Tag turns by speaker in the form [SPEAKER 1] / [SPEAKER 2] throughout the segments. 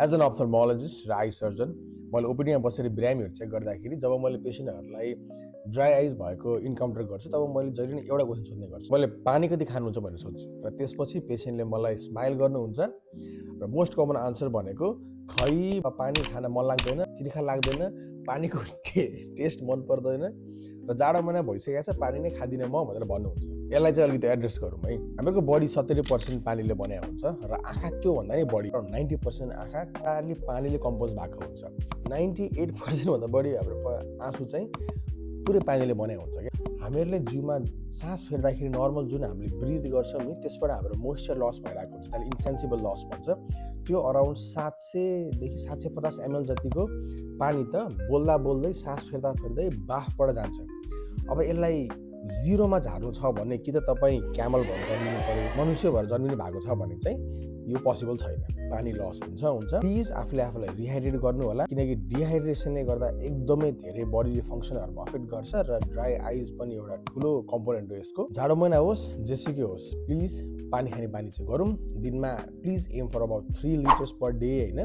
[SPEAKER 1] As an अप्थल्मोलोजिस्ट र eye surgeon मैले ओपिडीमा बसेर बिरामीहरू चेक गर्दाखेरि जब मैले पेसेन्टहरूलाई ड्राई आइज भएको इन्काउन्टर गर्छु तब मैले जहिले नै एउटा क्वेसन सोध्ने गर्छु, मैले पानी कति खानुहुन्छ भनेर सोध्छु र त्यसपछि पेसेन्टले मलाई स्माइल गर्नुहुन्छ र मोस्ट कमन आन्सर भनेको खै पानी खान मन लाग्दैन, तिर्खा लाग्दैन, पानीको टेस्ट मन पर्दैन र जाडो महिना भइसकेको छ पानी नै खादिनँ म भनेर भन्नुहुन्छ। यसलाई चाहिँ अलिकति एड्रेस गरौँ है। हाम्रो बडी 70% पानीले बनाएको हुन्छ र आँखा त्योभन्दा नै बढी 90% आँखा खाली पानीले कम्पोज भएको हुन्छ। 98% भन्दा बढी हाम्रो आँसु चाहिँ पुरै पानीले बनाएको हुन्छ क्या। हामीहरूले जिउमा सास फेर्दाखेरि नर्मल जुन हामीले ब्रिथ गर्छौँ नि त्यसबाट हाम्रो मोइस्चर लस भइरहेको हुन्छ, त्यसले इन्सेन्सिबल लस भन्छ। त्यो अराउन्ड 700 देखि 750 ml जतिको पानी त बोल्दा बोल्दै सास फेर्दा फेर्दै बाफबाट जान्छ। अब यसलाई जिरोमा झार्नु छ भने कि त तपाईँ क्यामल भएर जन्मिनु पर्यो, मनुष्य भएर जन्मिनु भएको छ भने चाहिँ यो पोसिबल छैन, पानी लस हुन्छ। प्लिज आफूलाई रिहाइड्रेट गर्नु होला, किनकि डिहाइड्रेसनले गर्दा एकदमै धेरै बडीले फङ्सनहरूमा अफेक्ट गर्छ र ड्राई आइज पनि एउटा ठुलो कम्पोनेन्ट हो यसको। जाडो महिना होस् जेसुकै होस् प्लिज पानी खाने बानी चाहिँ गरौँ। दिनमा please aim for about 3 litres per day होइन।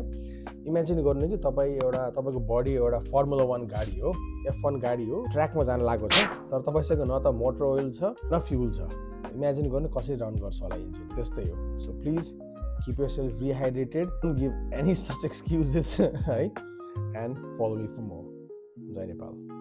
[SPEAKER 1] इमेजिन गर्नु कि तपाईँको बडी एउटा फर्मुला 1 गाडी हो, F1 गाडी हो, ट्र्याकमा जान लागेको छ तर तपाईँसँग न त मोटर ओइल छ न फ्युल छ। इमेजिन गर्नु कसरी रन गर्छ होला इन्जिन, त्यस्तै हो। So please keep yourself rehydrated, don't give any such excuses, right? And follow me for more. Jai Nepal.